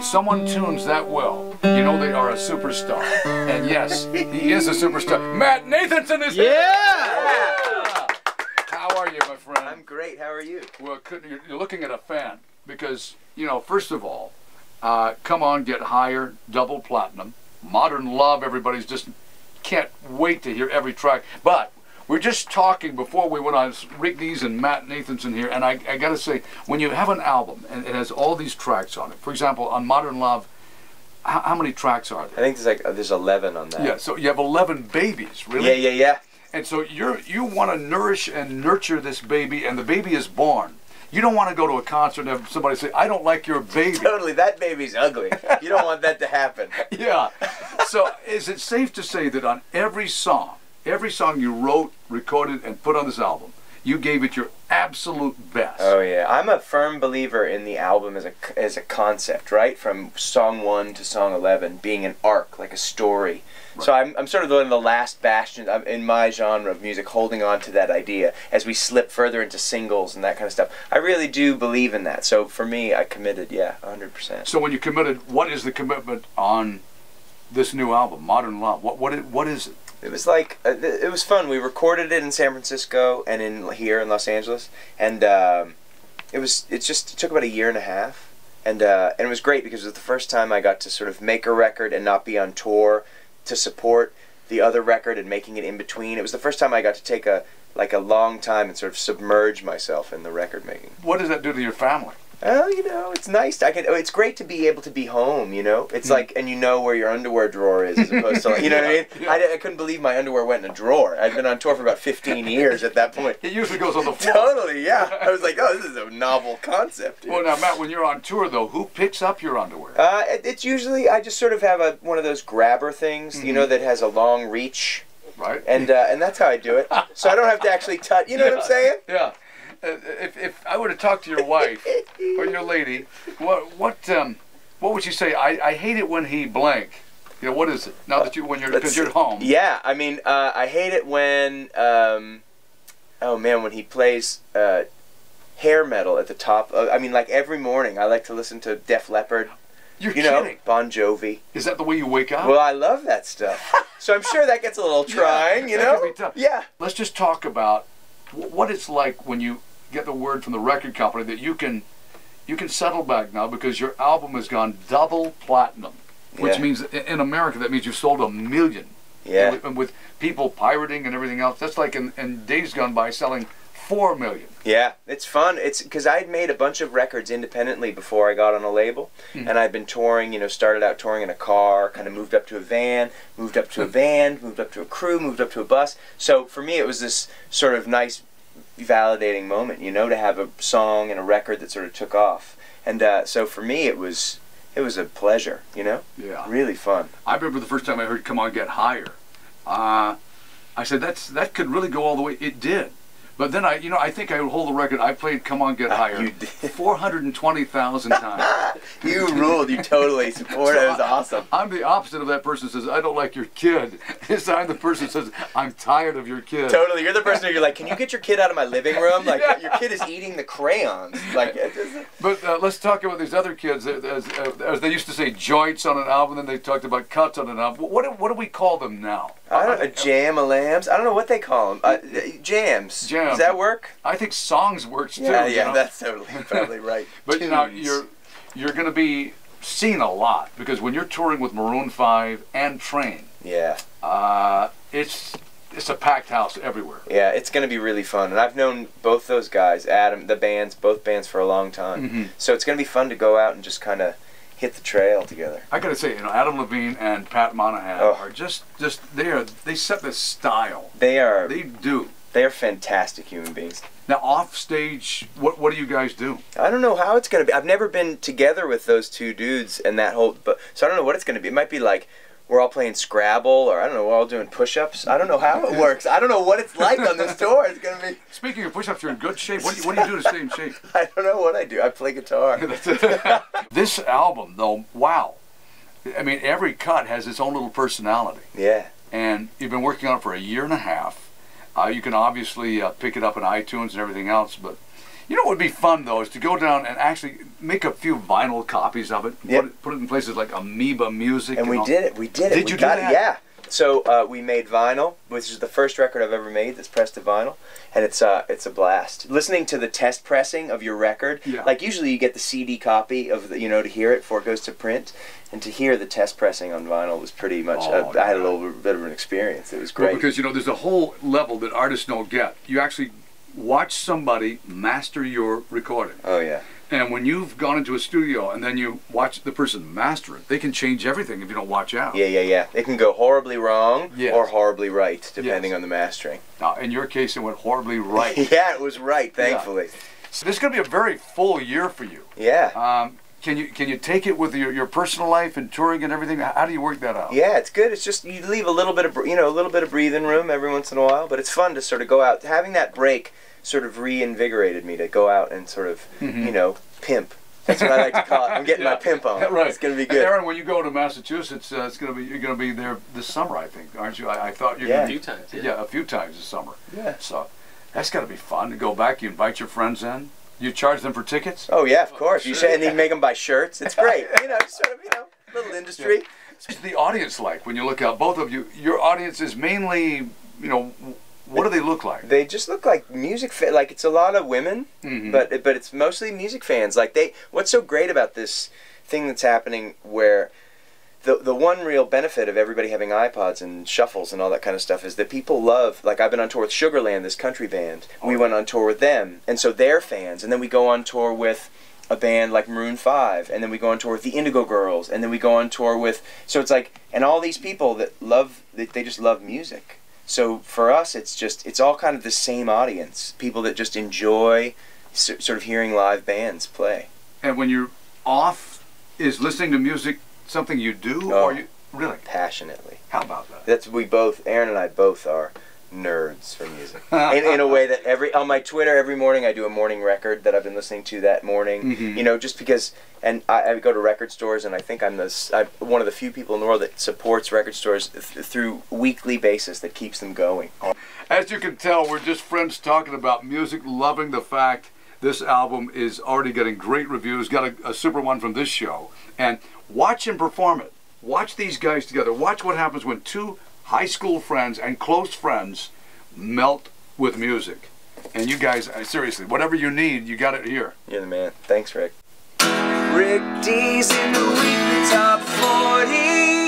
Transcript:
when someone tunes that well, you know they are a superstar. And yes, he is a superstar. Matt Nathanson is here! Yeah! How are you, my friend? I'm great. How are you? Well, you're looking at a fan because, you know, first of all, Come On, Get Higher, double platinum. Modern Love, everybody's just can't wait to hear every track. But we're just talking before we went on, Rick Dees and Matt Nathanson here, and I got to say, when you have an album and it has all these tracks on it, for example, on Modern Love, how many tracks are there? I think there's 11 on that. Yeah, so you have 11 babies, really? Yeah. And so you want to nourish and nurture this baby, and the baby is born. You don't want to go to a concert and have somebody say, I don't like your baby. Totally, that baby's ugly. You don't want that to happen. Yeah. So is it safe to say that on every song you wrote, recorded, and put on this album, you gave it your absolute best? Oh yeah, I'm a firm believer in the album as a concept, right? From song 1 to song 11 being an arc, like a story. Right. So I'm sort of one of the last bastions in my genre of music, holding on to that idea as we slip further into singles and that kind of stuff. I really do believe in that. So for me, I committed, yeah, 100%. So when you committed, what is the commitment on this new album, Modern Love? What is it? It was like, it was fun. We recorded it in San Francisco and here in Los Angeles, and it took about a year and a half, and it was great because it was the first time I got to sort of make a record and not be on tour to support the other record and making it in between. It was the first time I got to take a long time and sort of submerge myself in the record making. What does that do to your family? Well, you know, it's nice. It's great to be able to be home, you know? It's like, and you know where your underwear drawer is as opposed to, like, you know what I mean? Yeah. I couldn't believe my underwear went in a drawer. I'd been on tour for about 15 years at that point. It usually goes on the floor. Totally, yeah. I was like, oh, this is a novel concept. Well, now, Matt, when you're on tour, though, who picks up your underwear? It's usually, I just sort of have one of those grabber things, you know, that has a long reach. Right. And that's how I do it. So I don't have to actually touch, you know what I'm saying? Yeah. If I were to talk to your wife or your lady, what would you say? I hate it when he blank. You know, what is it? Now that because you're at home. Yeah, I mean, I hate it when oh man, when he plays hair metal at the top. I mean, like every morning, I like to listen to Def Leppard. You're kidding. Bon Jovi. Is that the way you wake up? Well, I love that stuff. So I'm sure that gets a little trying, you know? That can be tough. Yeah. Let's just talk about what it's like when you get the word from the record company that you can settle back now because your album has gone double platinum, which means in America that means you've sold 1 million. Yeah. And with people pirating and everything else, that's like in days gone by selling 4 million. Yeah, it's fun. It's because I'd made a bunch of records independently before I got on a label, and I'd been touring. You know, started out touring in a car, kind of moved up to a van, moved up to a van, moved up to a crew, moved up to a bus. So for me, it was this sort of nice, validating moment, you know, to have a song and a record that sort of took off. And so for me, it was a pleasure, you know. Yeah. Really fun. I remember the first time I heard "Come On, Get Higher." I said that could really go all the way. It did. But then I think I would hold the record. I played "Come On, Get Higher" You did. 420,000 times. You ruled. You totally supported it. It was awesome. I'm the opposite of that person who says, I don't like your kid. I'm the person who says, I'm tired of your kid. Totally. You're the person who you're like, can you get your kid out of my living room? Like, your kid is eating the crayons. Like, But let's talk about these other kids. As they used to say, joints on an album, then they talked about cuts on an album. What do we call them now? I don't know, jam-a-lams. I don't know what they call them. Jams. Does that work? I think songs works too. Yeah, you know? That's totally probably right. But you know, you're going to be seen a lot because when you're touring with Maroon 5 and Train, it's a packed house everywhere. Yeah, it's going to be really fun, and I've known both those guys, both bands for a long time. So it's going to be fun to go out and just kind of hit the trail together. I got to say, you know, Adam Levine and Pat Monahan are just they set the style. They do. They are fantastic human beings. Now, off stage, what do you guys do? I don't know how it's going to be. I've never been together with those two dudes and that whole, so I don't know what it's going to be. It might be like we're all playing Scrabble, or I don't know, we're all doing push-ups. I don't know how it works. I don't know what it's like on this tour. It's going to be. Speaking of push-ups, you're in good shape. What do you do to stay in shape? I don't know what I do. I play guitar. This album, though, wow. I mean, every cut has its own little personality. Yeah. And you've been working on it for 1.5 years. You can obviously pick it up on iTunes and everything else, but You know what would be fun, though, is to go down and actually make a few vinyl copies of it. Yep. Put it in places like Amoeba Music. And we did it. We did it. Did we you got do it. that? Yeah. So we made vinyl, which is the first record I've ever made that's pressed to vinyl, and it's a blast. Listening to the test pressing of your record, like usually you get the CD copy of the, to hear it before it goes to print, and to hear the test pressing on vinyl was pretty much. I had a little bit of an experience. It was great. Well, because there's a whole level that artists don't get. You actually watch somebody master your recording. Oh yeah. And when you've gone into a studio and then you watch the person master it, they can change everything if you don't watch out. Yeah. It can go horribly wrong or horribly right, depending on the mastering. Now, in your case, it went horribly right. Yeah, it was right, thankfully. So this is going to be a very full year for you. Yeah. Can you take it with your personal life and touring and everything? How do you work that out? Yeah, it's good. It's just you leave a little bit of a little bit of breathing room every once in a while, but it's fun to sort of go out. Having that break sort of reinvigorated me to go out and sort of pimp. That's what I like to call it. I'm getting my pimp on. Right. It's going to be good. And Aaron, when you go to Massachusetts, you're going to be there this summer, I think, aren't you? I thought you're going to a few times. Yeah, a few times this summer. Yeah. So that's got to be fun to go back. You invite your friends in. You charge them for tickets. Oh yeah, of course. Sure. You say, and you make them buy shirts. It's great. Sort of little industry. Yeah. What's the audience like when you look out? Both of you, your audience is mainly, what do they look like? They just look like music like it's a lot of women, but it's mostly music fans. Like what's so great about this thing that's happening where the one real benefit of everybody having iPods and shuffles and all that kind of stuff is that people love, like I've been on tour with Sugarland, this country band. We went on tour with them, and so they're fans, and then we go on tour with a band like Maroon 5, and then we go on tour with the Indigo Girls, and then we go on tour with, so it's like, and all these people that they just love music. So for us, it's all kind of the same audience, people that just enjoy sort of hearing live bands play. And when you're off, is listening to music something you do, or you really? Passionately. How about that? Aaron and I both are nerds for music. in a way that on my Twitter every morning I do a morning record that I've been listening to that morning. Just because, and I go to record stores, and I think I'm one of the few people in the world that supports record stores through weekly basis that keeps them going. As you can tell, we're just friends talking about music, loving the fact this album is already getting great reviews, got a super one from this show, and watch him perform it. Watch these guys together. Watch what happens when two high school friends and close friends melt with music. And you guys, seriously, whatever you need, you got it here. You're the man. Thanks, Rick. Rick Dees in the weekly top 40.